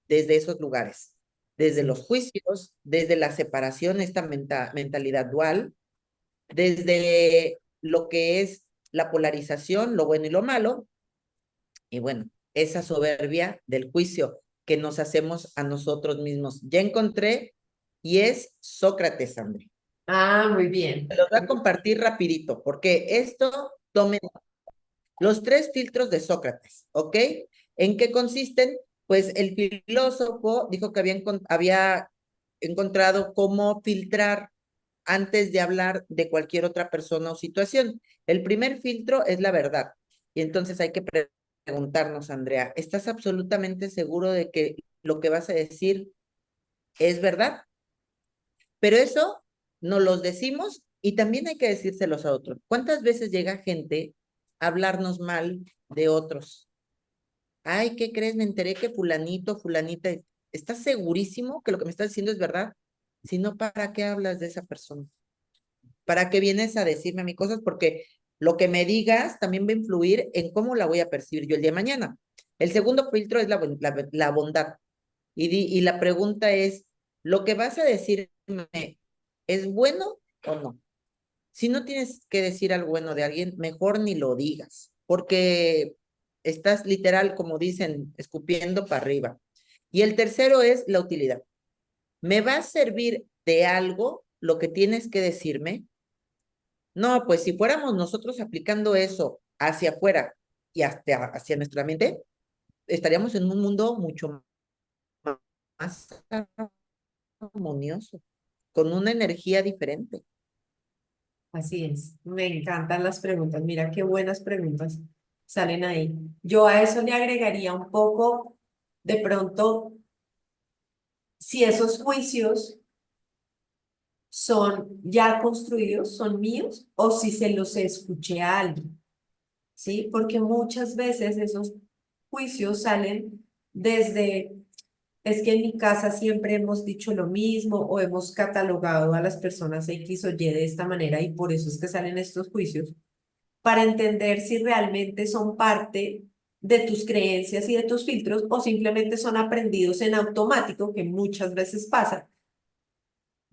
desde esos lugares, desde Sí. los juicios, desde la separación, esta mentalidad dual, desde lo que es la polarización, lo bueno y lo malo, y bueno, esa soberbia del juicio que nos hacemos a nosotros mismos. Ya encontré, y es Sócrates, André. Ah, muy bien. Los voy a compartir rapidito, porque esto, tomen los 3 filtros de Sócrates, ¿ok? ¿En qué consisten? Pues el filósofo dijo que había encontrado cómo filtrar antes de hablar de cualquier otra persona o situación. El primer filtro es la verdad. Y entonces hay que preguntarnos, Andrea, ¿estás absolutamente seguro de que lo que vas a decir es verdad? Pero eso nos los decimos y también hay que decírselos a otros. ¿Cuántas veces llega gente a hablarnos mal de otros? Ay, ¿qué crees? Me enteré que fulanito, fulanita, ¿estás segurísimo que lo que me estás diciendo es verdad? Si no, ¿para qué hablas de esa persona? ¿Para qué vienes a decirme a mí cosas? Porque lo que me digas también va a influir en cómo la voy a percibir yo el día de mañana. El segundo filtro es la bondad. Y la pregunta es, ¿lo que vas a decirme es bueno o no? Si no tienes que decir algo bueno de alguien, mejor ni lo digas, porque estás literal, como dicen, escupiendo para arriba. Y el tercero es la utilidad. ¿Me va a servir de algo lo que tienes que decirme? No, pues si fuéramos nosotros aplicando eso hacia afuera y hasta hacia nuestra mente, estaríamos en un mundo mucho más armonioso, con una energía diferente. Así es. Me encantan las preguntas. Mira qué buenas preguntas salen ahí. Yo a eso le agregaría un poco, de pronto, si esos juicios son ya construidos, son míos, o si se los escuché a alguien, ¿sí? Porque muchas veces esos juicios salen desde, es que en mi casa siempre hemos dicho lo mismo o hemos catalogado a las personas X o Y de esta manera y por eso es que salen estos juicios, para entender si realmente son parte de tus creencias y de tus filtros o simplemente son aprendidos en automático, que muchas veces pasa,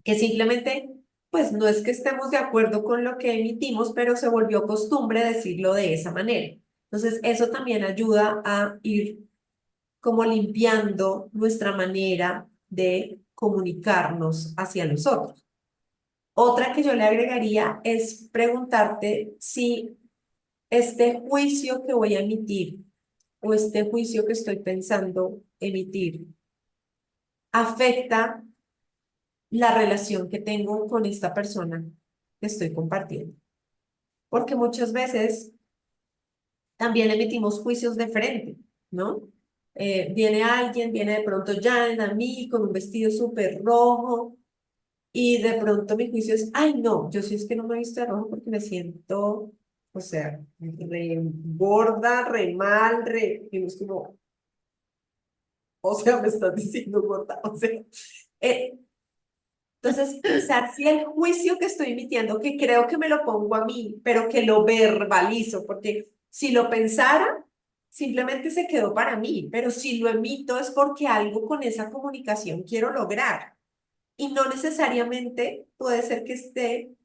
que simplemente, pues no es que estemos de acuerdo con lo que emitimos, pero se volvió costumbre decirlo de esa manera. Entonces, eso también ayuda a ir como limpiando nuestra manera de comunicarnos hacia los otros. Otra que yo le agregaría es preguntarte si este juicio que voy a emitir o este juicio que estoy pensando emitir afecta la relación que tengo con esta persona que estoy compartiendo. Porque muchas veces también emitimos juicios de frente, ¿no? Viene alguien, viene de pronto Jan a mí con un vestido súper rojo y de pronto mi juicio es, ay no, yo sí es que no me he visto de rojo porque me siento, o sea, re gorda, re mal, y es como, o sea, me estás diciendo gorda, o sea, eh, entonces, pensar si el juicio que estoy emitiendo, que creo que me lo pongo a mí, pero que lo verbalizo, porque si lo pensara, simplemente se quedó para mí, pero si lo emito es porque algo con esa comunicación quiero lograr. Y no necesariamente puede ser que esté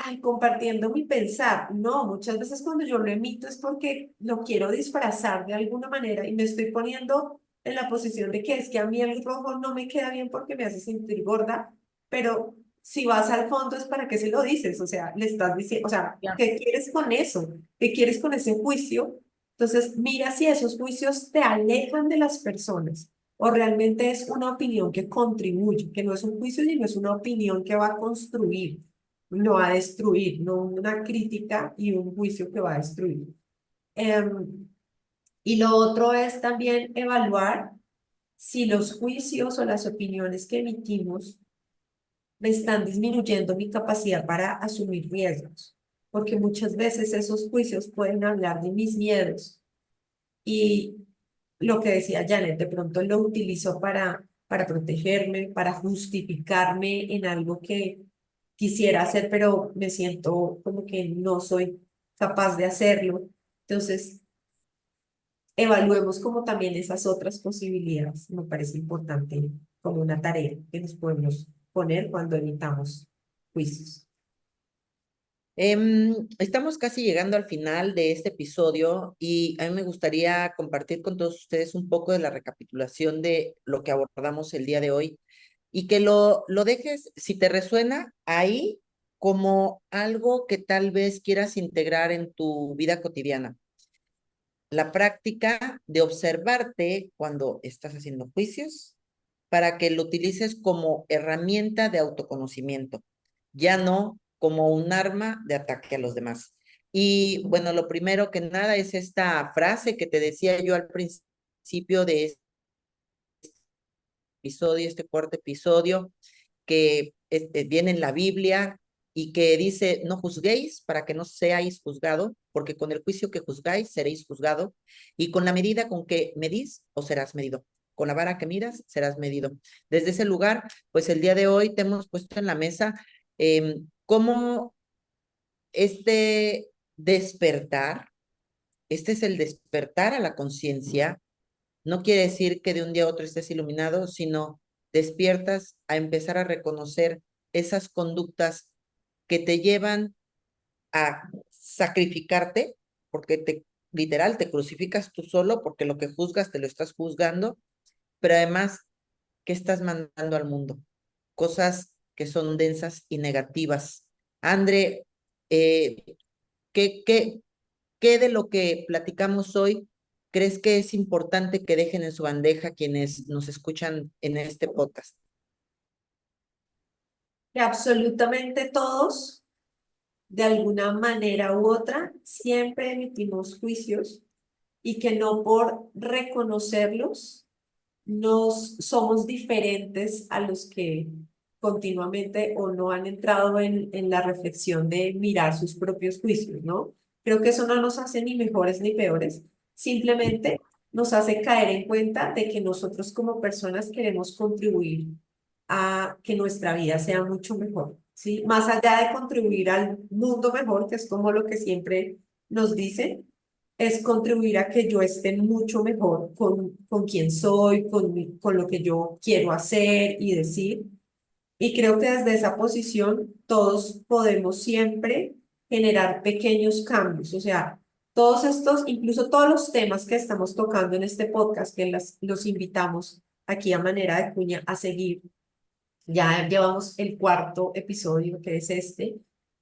ay, compartiendo mi pensar. No, muchas veces cuando yo lo emito es porque lo quiero disfrazar de alguna manera y me estoy poniendo en la posición de que es que a mí el rojo no me queda bien porque me hace sentir gorda, pero si vas al fondo es para qué se lo dices, o sea, le estás diciendo, o sea, Ya. ¿qué quieres con eso? ¿Qué quieres con ese juicio? Entonces, mira si esos juicios te alejan de las personas o realmente es una opinión que contribuye, que no es un juicio, sino es una opinión que va a construir no a destruir, no una crítica y un juicio que va a destruir. Y lo otro es también evaluar si los juicios o las opiniones que emitimos me están disminuyendo mi capacidad para asumir riesgos, porque muchas veces esos juicios pueden hablar de mis miedos y lo que decía Janet, de pronto lo utilizo para protegerme, para justificarme en algo que quisiera hacer, pero me siento como que no soy capaz de hacerlo. Entonces, evaluemos como también esas otras posibilidades. Me parece importante como una tarea que nos podemos poner cuando emitamos juicios. Estamos casi llegando al final de este episodio y a mí me gustaría compartir con todos ustedes un poco de la recapitulación de lo que abordamos el día de hoy. y que lo dejes, si te resuena, ahí como algo que tal vez quieras integrar en tu vida cotidiana. La práctica de observarte cuando estás haciendo juicios para que lo utilices como herramienta de autoconocimiento, ya no como un arma de ataque a los demás. Y bueno, lo primero que nada es esta frase que te decía yo al principio de este episodio, este cuarto episodio, que viene en la Biblia y que dice, no juzguéis para que no seáis juzgado, porque con el juicio que juzgáis seréis juzgado, y con la medida con que medís, os serás medido. Con la vara que miras, serás medido. Desde ese lugar, pues el día de hoy te hemos puesto en la mesa cómo este despertar, este es el despertar a la conciencia, no quiere decir que de un día a otro estés iluminado, sino despiertas a empezar a reconocer esas conductas que te llevan a sacrificarte, porque literal te crucificas tú solo, porque lo que juzgas te lo estás juzgando, pero además, ¿qué estás mandando al mundo? Cosas que son densas y negativas. André, eh, ¿qué, qué, ¿qué de lo que platicamos hoy crees que es importante que dejen en su bandeja quienes nos escuchan en este podcast? Que absolutamente todos, de alguna manera u otra, siempre emitimos juicios y que no por reconocerlos nos somos diferentes a los que continuamente o no han entrado en la reflexión de mirar sus propios juicios, ¿no? Creo que eso no nos hace ni mejores ni peores, simplemente nos hace caer en cuenta de que nosotros como personas queremos contribuir a que nuestra vida sea mucho mejor, ¿sí? Más allá de contribuir al mundo mejor, que es como lo que siempre nos dicen, es contribuir a que yo esté mucho mejor con quien soy, con lo que yo quiero hacer y decir. Y creo que desde esa posición todos podemos siempre generar pequeños cambios. O sea, todos estos, incluso todos los temas que estamos tocando en este podcast, que los invitamos aquí a manera de cuña a seguir. Ya llevamos el cuarto episodio, que es este.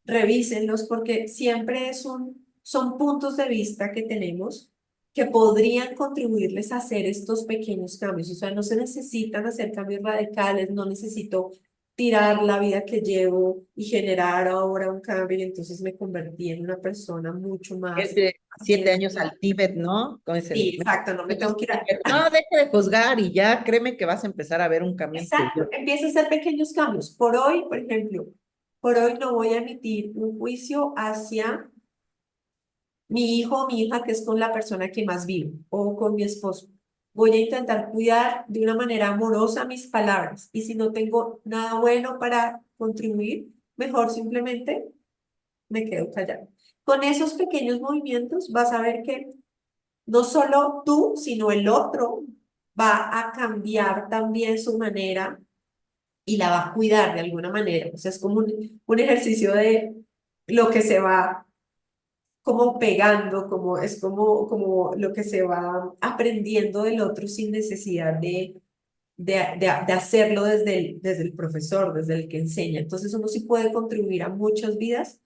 Revísenlos porque siempre son puntos de vista que tenemos que podrían contribuirles a hacer estos pequeños cambios. O sea, no se necesitan hacer cambios radicales, no necesito tirar la vida que llevo y generar ahora un cambio y entonces me convertí en una persona mucho Es más de 7 años atenta. al Tíbet, ¿no? Como dicen, Sí, exacto, no me tengo que ir a... no, deje de juzgar y ya créeme que vas a empezar a ver un cambio en tu Exacto, vida. empieza a hacer pequeños cambios. Por hoy, por ejemplo, por hoy no voy a emitir un juicio hacia mi hijo o mi hija, que es con la persona que más vivo, o con mi esposo. Voy a intentar cuidar de una manera amorosa mis palabras. Y si no tengo nada bueno para contribuir, mejor simplemente me quedo callado. Con esos pequeños movimientos vas a ver que no solo tú, sino el otro va a cambiar también su manera y la va a cuidar de alguna manera. O sea, es como un ejercicio de lo que se va como pegando, como lo que se va aprendiendo del otro sin necesidad de hacerlo desde el profesor, desde el que enseña. Entonces uno sí puede contribuir a muchas vidas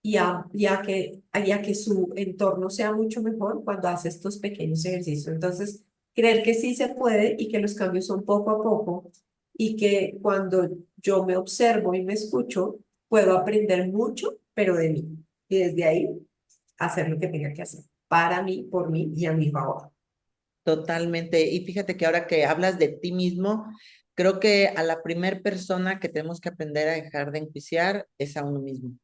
y a que su entorno sea mucho mejor cuando hace estos pequeños ejercicios. Entonces, creer que sí se puede y que los cambios son poco a poco y que cuando yo me observo y me escucho, puedo aprender mucho, pero de mí. Y desde ahí hacer lo que tenga que hacer para mí, por mí y a mi favor. Totalmente. Y fíjate que ahora que hablas de ti mismo, creo que a la primer persona que tenemos que aprender a dejar de enjuiciar es a uno mismo.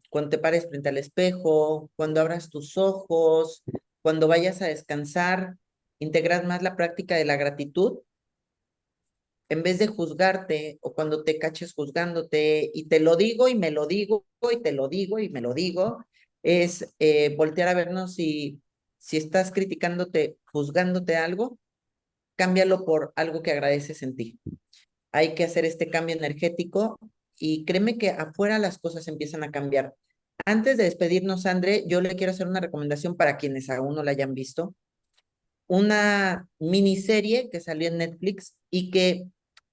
Cuando te pares frente al espejo, cuando abras tus ojos, cuando vayas a descansar, integras más la práctica de la gratitud en vez de juzgarte o cuando te caches juzgándote y te lo digo y me lo digo y te lo digo y me lo digo, es voltear a vernos si estás criticándote, juzgándote algo, cámbialo por algo que agradeces en ti. Hay que hacer este cambio energético y créeme que afuera las cosas empiezan a cambiar. Antes de despedirnos, André, yo le quiero hacer una recomendación para quienes aún no la hayan visto. Una miniserie que salió en Netflix y que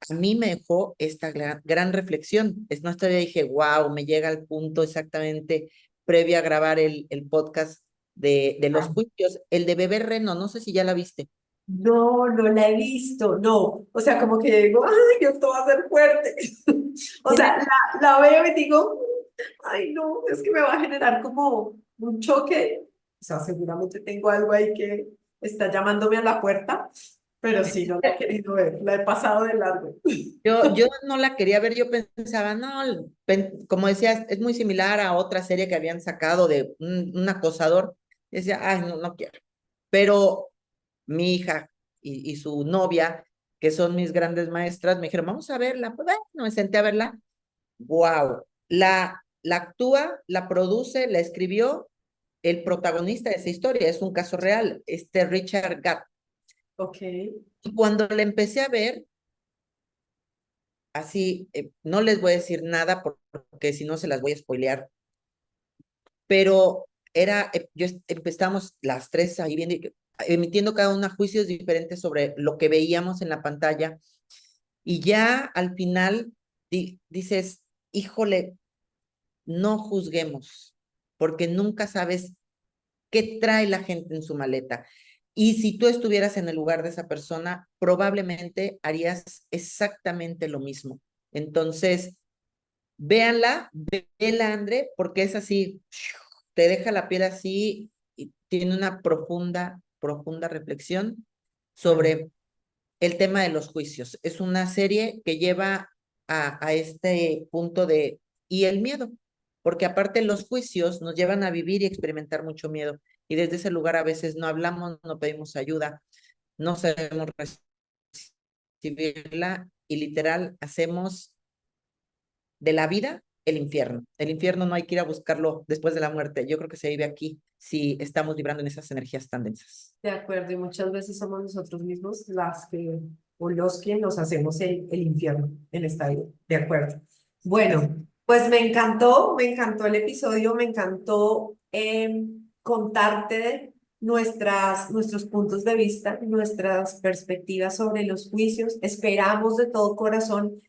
a mí me dejó esta gran reflexión. Es más, todavía dije, wow, me llega al punto exactamente previo a grabar el podcast de los juicios, el de Bebé Reno, no sé si ya la viste. No, no la he visto, no. O sea, como que digo, ay, esto va a ser fuerte. O Tiene- sea, la veo y digo, ay, no, es que me va a generar como un choque. O sea, seguramente tengo algo ahí que está llamándome a la puerta, pero sí, no la he querido ver, la he pasado de largo. Yo no la quería ver, yo pensaba, no, como decías, es muy similar a otra serie que habían sacado de un acosador. Y decía, ay, no, no quiero. Pero mi hija y su novia, que son mis grandes maestras, me dijeron, vamos a verla. Pues bueno, me senté a verla. Wow. La actúa, la produce, la escribió el protagonista de esa historia, es un caso real, Richard Gatt. Ok, Y cuando la empecé a ver, así, no les voy a decir nada porque si no se las voy a spoilear, pero empezamos las tres ahí viendo, emitiendo cada una juicios diferentes sobre lo que veíamos en la pantalla y ya al final dices, híjole, no juzguemos, porque nunca sabes qué trae la gente en su maleta. Y si tú estuvieras en el lugar de esa persona, probablemente harías exactamente lo mismo. Entonces, véanla, véanla, André, porque es así, te deja la piel así y tiene una profunda reflexión sobre el tema de los juicios. Es una serie que lleva a este punto y el miedo, porque aparte los juicios nos llevan a vivir y experimentar mucho miedo. Y desde ese lugar a veces no hablamos, no pedimos ayuda, no sabemos recibirla y literal hacemos de la vida el infierno. El infierno no hay que ir a buscarlo después de la muerte. Yo creo que se vive aquí si estamos vibrando en esas energías tan densas. de acuerdo, y muchas veces somos nosotros mismos las que, o los que nos hacemos el infierno en esta vida. De acuerdo. Bueno, pues me encantó el episodio, me encantó contarte nuestros puntos de vista, nuestras perspectivas sobre los juicios. Esperamos de todo corazón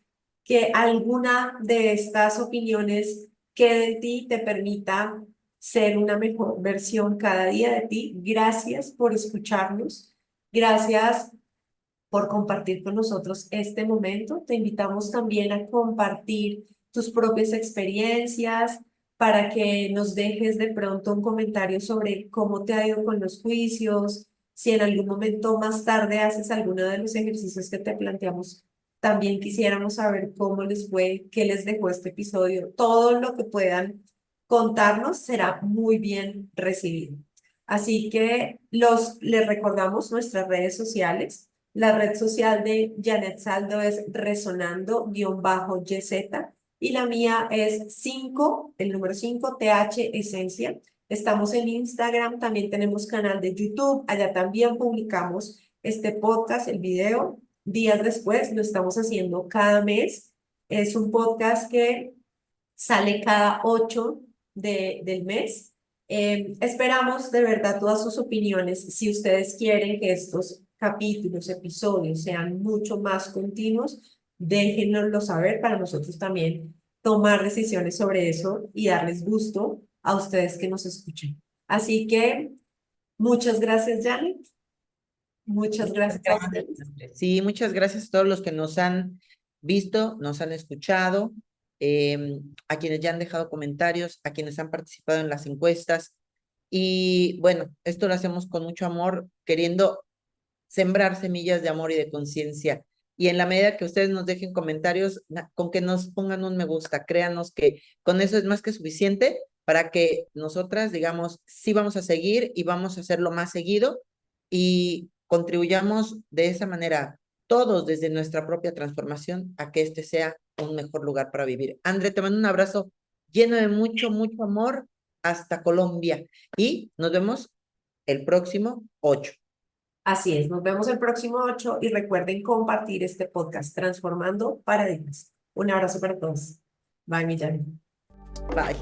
que alguna de estas opiniones quede en ti y te permita ser una mejor versión cada día de ti. Gracias por escucharnos. Gracias por compartir con nosotros este momento. Te invitamos también a compartir tus propias experiencias para que nos dejes de pronto un comentario sobre cómo te ha ido con los juicios, si en algún momento más tarde haces alguno de los ejercicios que te planteamos. También quisiéramos saber cómo les fue, qué les dejó este episodio. Todo lo que puedan contarnos será muy bien recibido. Así que les recordamos nuestras redes sociales. La red social de Janet Saldo es resonando-YZ y la mía es 5, el número 5, TH Esencia. Estamos en Instagram, también tenemos canal de YouTube, allá también publicamos este podcast, el video, días después, lo estamos haciendo cada mes. Es un podcast que sale cada 8 del mes. Esperamos de verdad todas sus opiniones. Si ustedes quieren que estos capítulos, episodios sean mucho más continuos, déjenoslo saber para nosotros también tomar decisiones sobre eso y darles gusto a ustedes que nos escuchen. Así que muchas gracias, Janet. Muchas gracias a ustedes. Sí, muchas gracias a todos los que nos han visto, nos han escuchado, a quienes ya han dejado comentarios, a quienes han participado en las encuestas. Y bueno, esto lo hacemos con mucho amor, queriendo sembrar semillas de amor y de conciencia. Y en la medida que ustedes nos dejen comentarios, con que nos pongan un me gusta, créanos que con eso es más que suficiente para que nosotras digamos, sí vamos a seguir y vamos a hacerlo más seguido y contribuyamos de esa manera todos desde nuestra propia transformación a que este sea un mejor lugar para vivir. André, te mando un abrazo lleno de mucho, mucho amor hasta Colombia y nos vemos el próximo 8. Así es, nos vemos el próximo 8 y recuerden compartir este podcast Transformando Paradigmas. Un abrazo para todos. Bye, Millán. Bye.